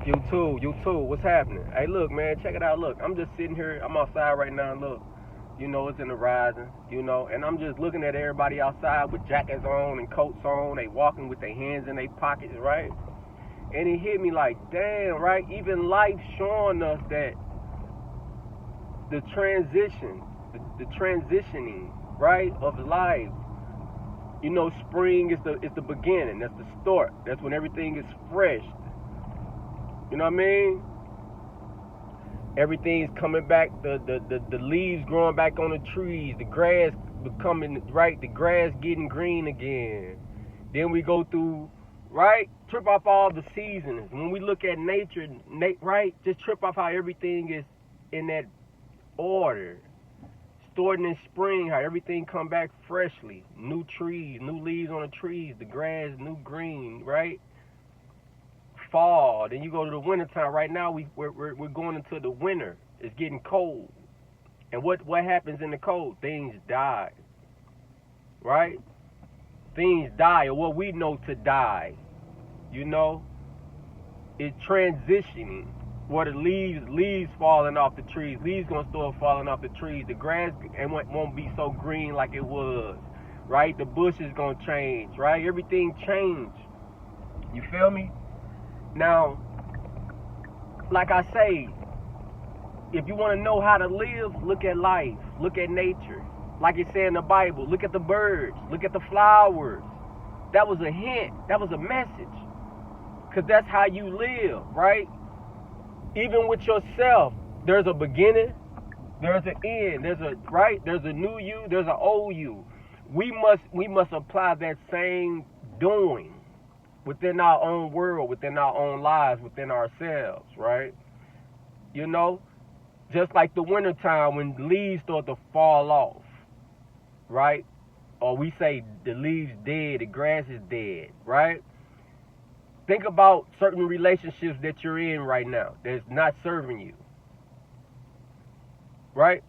You too, you too. What's happening? Hey, look, man, check it out. Look, I'm just sitting here. I'm outside right now. Look, it's in the rising, and I'm just looking at everybody outside with jackets on and coats on. They walking with their hands in their pockets, right? And it hit me like, damn, right? Even life showing us that the transition, the transitioning, right, of life. Spring is the beginning. That's the start. That's when everything is fresh. You know what I mean? Everything's coming back. The leaves growing back on the trees. The grass becoming right. The grass getting green again. Then we go through, right? Trip off all the seasons. When we look at nature, right? Just trip off how everything is in that order. Starting in spring, how everything come back freshly. New trees, new leaves on the trees. The grass, new green, right? Fall, then you go to the winter time. Right now we're going into the winter. It's getting cold, and what happens in the cold? Things die, right? Things die, or what we know to die. It's transitioning. Where the leaves falling off the trees. Leaves gonna start falling off the trees. The grass won't be so green like it was, right? The bush is gonna change, right? Everything changed. You feel me? Now, like I say, if you want to know how to live, look at life. Look at nature. Like it said in the Bible, look at the birds. Look at the flowers. That was a hint. That was a message. Because that's how you live, right? Even with yourself, there's a beginning, there's an end, there's a new you, there's an old you. We must apply that same doing within our own world, within our own lives, within ourselves, right? Just like the wintertime when leaves start to fall off, right? Or we say the leaves dead, the grass is dead, right? Think about certain relationships that you're in right now that's not serving you, right?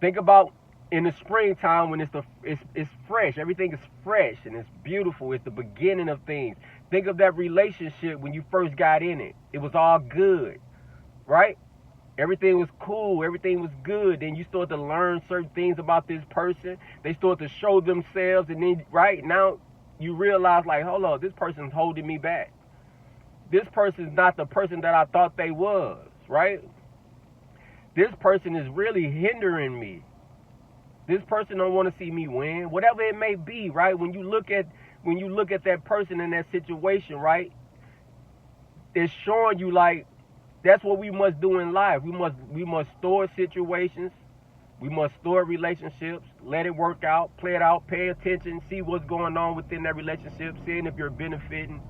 Think about in the springtime when it's fresh. Everything is fresh and it's beautiful. It's the beginning of things. Think of that relationship when you first got in it. It was all good, right? Everything was cool. Everything was good. Then you start to learn certain things about this person. They start to show themselves, and then right now you realize, like, hold on, this person's holding me back. This person's not the person that I thought they was, right? This person is really hindering me. This person don't want to see me win, whatever it may be, right? When you look at that person in that situation, right? It's showing you like that's what we must do in life. We must store situations. We must store relationships, let it work out, play it out, pay attention, see what's going on within that relationship, seeing if you're benefiting,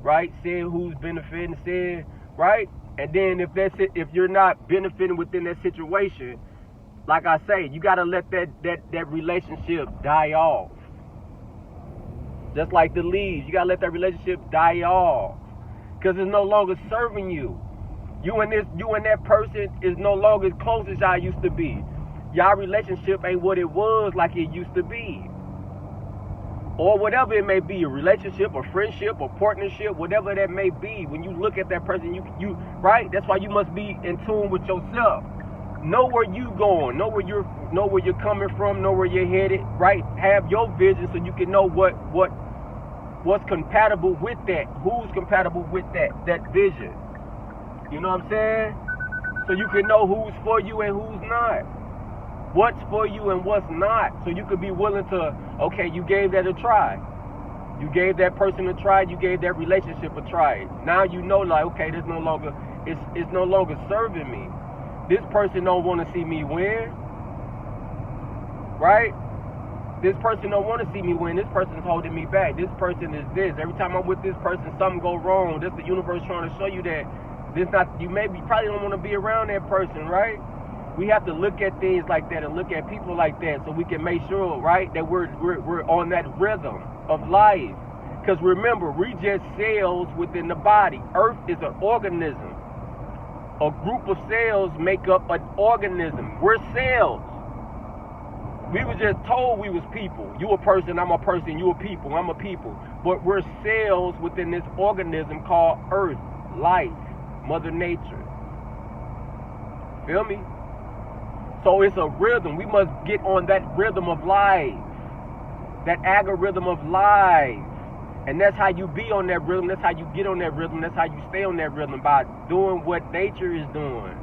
right? Seeing who's benefiting, seeing, right? And then if you're not benefiting within that situation, like I say, you gotta let that relationship die off. Just like the leaves, you gotta let that relationship die off, because it's no longer serving you. You and that person is no longer as close as y'all used to be. Y'all relationship ain't what it was like it used to be. Or whatever it may be, a relationship, a friendship, a partnership, whatever that may be. When you look at that person, you right? That's why you must be in tune with yourself. Know where you going, know where you're coming from, know where you're headed, right? Have your vision so you can know what's compatible with that, who's compatible with that vision. You know what I'm saying? So you can know who's for you and who's not. What's for you and what's not. So you could be willing to, okay, you gave that a try. You gave that person a try, you gave that relationship a try. Now you know, like, okay, it's no longer serving me. This person don't want to see me win. Right? This person don't want to see me win. This person's holding me back. This person is this. Every time I'm with this person, something go wrong. That's the universe trying to show you that you probably don't want to be around that person, right? We have to look at things like that and look at people like that so we can make sure, right, that we're on that rhythm of life. Because remember, we just cells within the body. Earth is an organism. A group of cells make up an organism. We're cells. We were just told we was people. You a person, I'm a person. You a people, I'm a people. But we're cells within this organism called Earth. life, Mother Nature. Feel me? So it's a rhythm. We must get on that rhythm of life, that algorithm of life. And that's how you be on that rhythm. That's how you get on that rhythm. That's how you stay on that rhythm, by doing what nature is doing.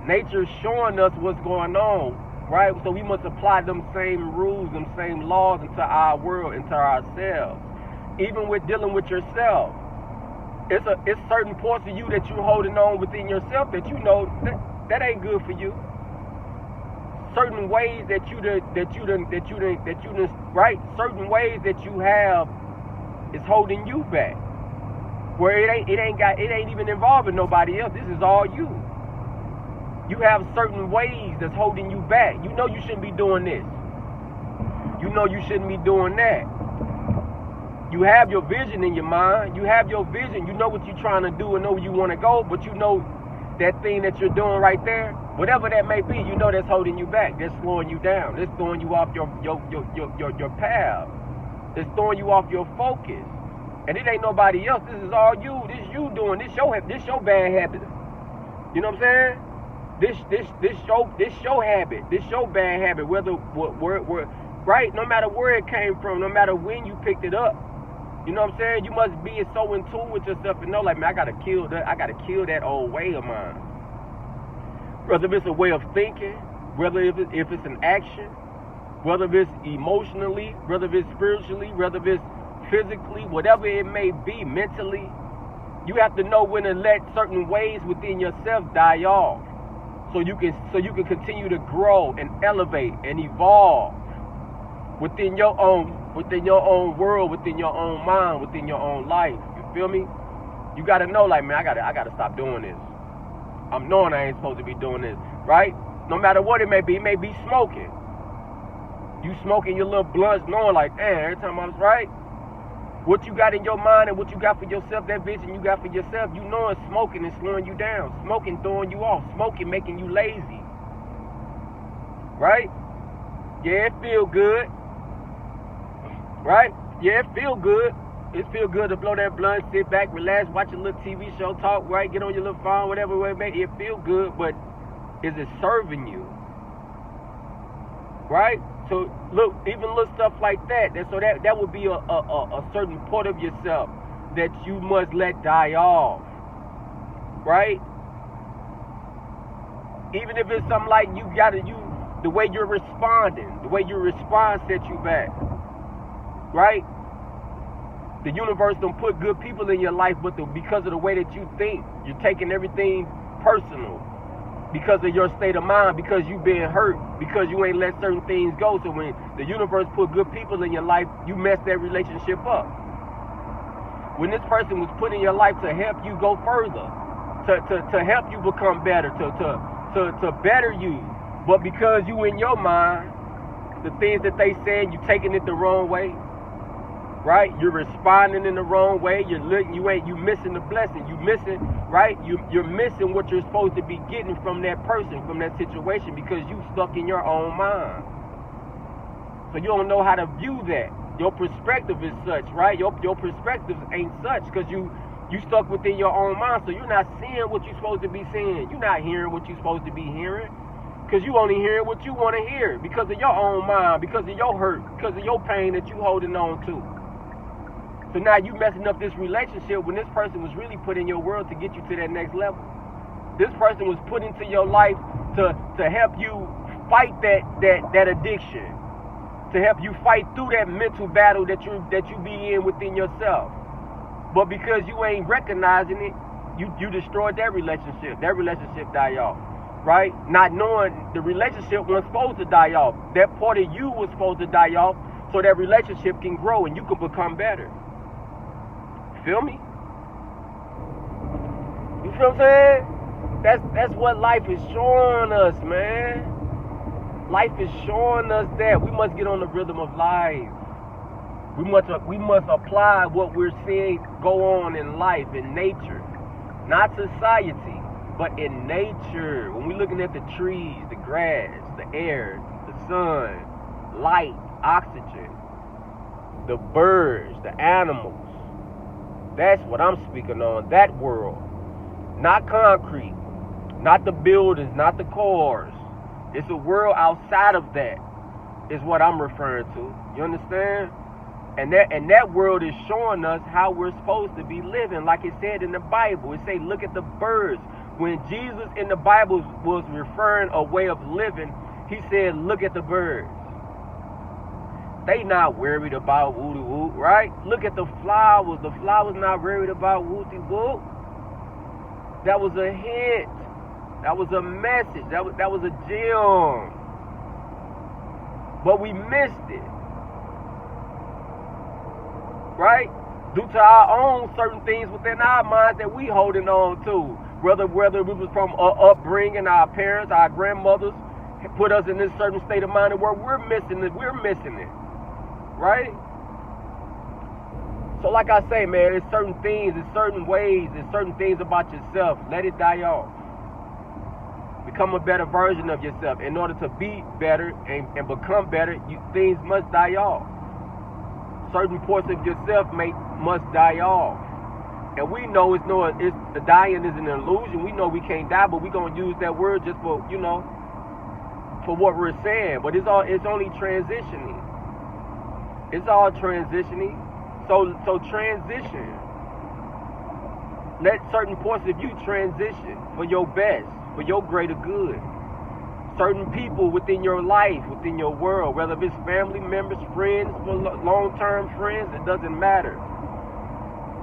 Nature's showing us what's going on, right? So we must apply them same rules, them same laws into our world, into ourselves. Even with dealing with yourself. It's certain parts of you that you're holding on within yourself that you know that ain't good for you. Certain ways that you right? Certain ways that you have is holding you back. Where it ain't even involving nobody else. This is all you. You have certain ways that's holding you back. You know you shouldn't be doing this. You know you shouldn't be doing that. You have your vision in your mind. You have your vision. You know what you're trying to do and know where you want to go, but you know that thing that you're doing right there, whatever that may be, you know that's holding you back. That's slowing you down. That's throwing you off your path. It's throwing you off your focus. And it ain't nobody else. This is all you. This you doing. This your bad habit. You know what I'm saying? This your habit. This your bad habit. Whether right, no matter where it came from, no matter when you picked it up. You know what I'm saying? You must be so in tune with yourself and know, like, man, I gotta kill that old way of mine. Whether it's a way of thinking, whether if it's an action, whether it's emotionally, whether it's spiritually, whether it's physically, whatever it may be, mentally, you have to know when to let certain ways within yourself die off. So you can continue to grow and elevate and evolve within your own world, within your own mind, within your own life. You feel me? You gotta know, like, man, I gotta stop doing this. I'm knowing I ain't supposed to be doing this, right? No matter what it may be smoking. You smoking your little blunts, knowing, like, damn, every time I was right. What you got in your mind and what you got for yourself, that vision you got for yourself, you know it's smoking is slowing you down. Smoking throwing you off. Smoking making you lazy. Right? Yeah, it feel good. Right? Yeah, it feel good. It feel good to blow that blunt, sit back, relax, watch a little TV show, talk, right? Get on your little phone, whatever it may be. It feel good, but is it serving you? Right? So look, even little stuff like that. So that would be a certain part of yourself that you must let die off. Right? Even if it's something like the way you're responding, the way your response sets you back. Right? The universe don't put good people in your life, but because of the way that you think, you're taking everything personal. Because of your state of mind, because you been hurt, because you ain't let certain things go. So when the universe put good people in your life, you mess that relationship up. When this person was put in your life to help you go further, to help you become better, to better you, but because you in your mind, the things that they said, you taking it the wrong way. Right? You're responding in the wrong way. You missing the blessing. You missing, right? You're missing what you're supposed to be getting from that person, from that situation, because you stuck in your own mind. So you don't know how to view that. Your perspective is such, right? Your perspective ain't such because you stuck within your own mind. So you're not seeing what you're supposed to be seeing. You're not hearing what you're supposed to be hearing. Because you only hearing what you want to hear because of your own mind, because of your hurt, because of your pain that you holding on to. So now you messing up this relationship when this person was really put in your world to get you to that next level. This person was put into your life to help you fight that addiction, to help you fight through that mental battle that you be in within yourself. But because you ain't recognizing it, you destroyed that relationship. That relationship die off, right? Not knowing the relationship wasn't supposed to die off. That part of you was supposed to die off so that relationship can grow and you can become better. Feel me? You feel what I'm saying? That's what life is showing us, man. Life is showing us that we must get on the rhythm of life. We must apply what we're seeing go on in life, in nature. Not society, but in nature. When we're looking at the trees, the grass, the air, the sun, light, oxygen, the birds, the animals. That's what I'm speaking on. That world. Not concrete. Not the buildings. Not the cars. It's a world outside of that is what I'm referring to. You understand? And that world is showing us how we're supposed to be living. Like it said in the Bible. It say, look at the birds. When Jesus in the Bible was referring a way of living, he said, look at the birds. They not worried about woody woo, right? Look at the flowers. The flowers not worried about woody woo. That was a hint. That was a message. That was a gem. But we missed it. Right? Due to our own certain things within our minds that we holding on to. Whether we was from upbringing, our parents, our grandmothers put us in this certain state of mind where we're missing it. Right? So like I say, man, there's certain things, there's certain ways, there's certain things about yourself. Let it die off. Become a better version of yourself. In order to be better and become better, things must die off. Certain parts of yourself must die off. And we know the dying is an illusion. We know we can't die, but we're gonna use that word just for, for what we're saying. But it's only transitioning. It's all transitioning. So transition. Let certain parts of you transition for your best, for your greater good. Certain people within your life, within your world, whether it's family members, friends, long-term friends, it doesn't matter.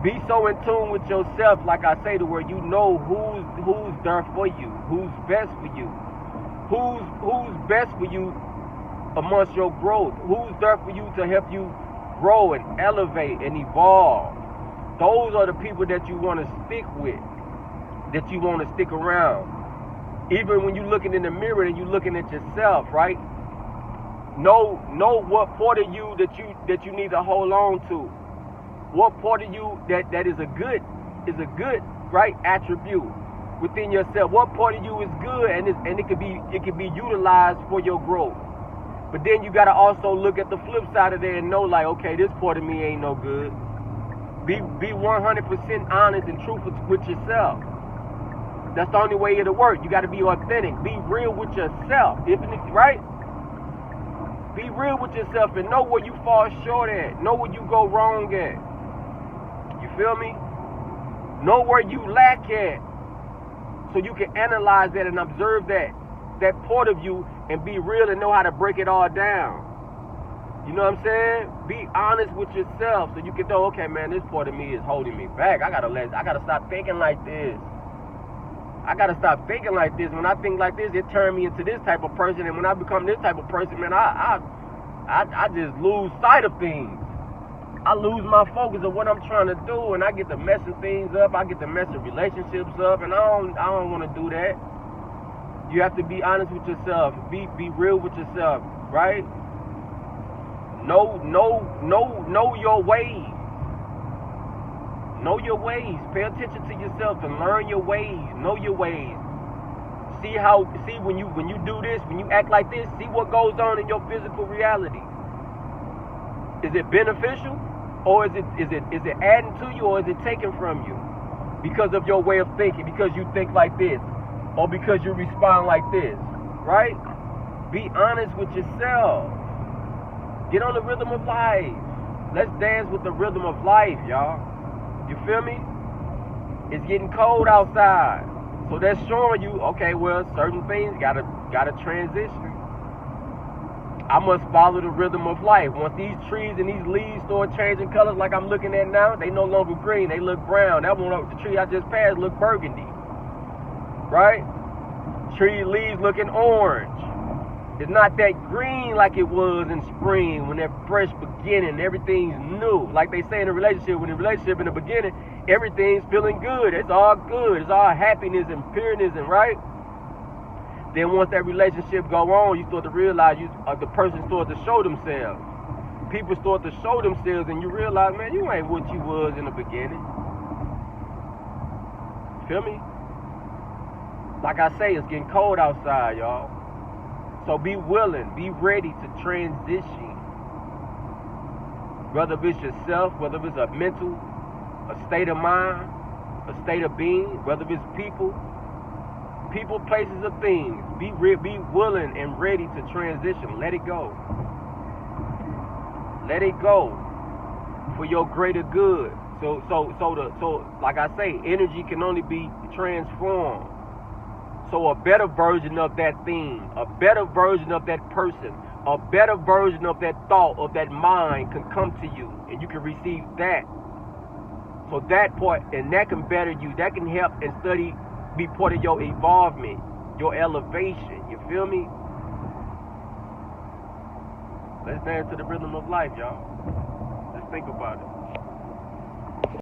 Be so in tune with yourself, like I say, to where you know who's there for you, who's best for you, who's best for you amongst your growth, who's there for you to help you grow and elevate and evolve. Those are the people that you want to stick with, that you want to stick around. Even when you're looking in the mirror and you're looking at yourself, right? Know what part of you that you need to hold on to. What part of you that is a good right attribute within yourself. What part of you is good and it could be utilized for your growth. But then you gotta also look at the flip side of that and know, like, okay, this part of me ain't no good. Be 100% honest and truthful with yourself. That's the only way it'll work. You gotta be authentic. Be real with yourself. Right? Be real with yourself and know where you fall short at. Know where you go wrong at. You feel me? Know where you lack at. So you can analyze that and observe that part of you and be real and know how to break it all down. You know what I'm saying? Be honest with yourself so you can know, okay, man, this part of me is holding me back. I gotta stop thinking like this. I gotta stop thinking like this. When I think like this, it turns me into this type of person. And when I become this type of person, man, I just lose sight of things. I lose my focus of what I'm trying to do, and I get to messing things up. I get to messing relationships up, and I don't want to do that. You have to be honest with yourself. Be real with yourself, right? Know your ways. Know your ways. Pay attention to yourself and learn your ways. Know your ways. See when you do this, when you act like this, see what goes on in your physical reality. Is it beneficial? Or is it adding to you, or is it taken from you? Because of your way of thinking, because you think like this, or because you respond like this, right? Be honest with yourself. Get on the rhythm of life. Let's dance with the rhythm of life, y'all. You feel me? It's getting cold outside. So that's showing you, okay, well, certain things gotta transition. I must follow the rhythm of life. Once these trees and these leaves start changing colors like I'm looking at now, they no longer green, they look brown. That one, the tree I just passed, looked burgundy. Right? Tree leaves looking orange. It's not that green like it was in spring when that fresh beginning, everything's new. Like they say in a relationship, when the relationship in the beginning, everything's feeling good. It's all good. It's all happiness and pureness, and right? Then once that relationship go on, you start to realize the person start to show themselves. People start to show themselves, and you realize, man, you ain't what you was in the beginning. Feel me? Like I say, it's getting cold outside, y'all. So be willing, be ready to transition. Whether it's yourself, whether it's a mental a state of mind, a state of being, whether it's people, places, or things. Be willing and ready to transition. Let it go. Let it go for your greater good. So like I say, energy can only be transformed. So a better version of that thing, a better version of that person, a better version of that thought, of that mind can come to you, and you can receive that. So that part, and that can better you, that can help and study, be part of your evolvement, your elevation. You feel me? Let's dance to the rhythm of life, y'all. Let's think about it.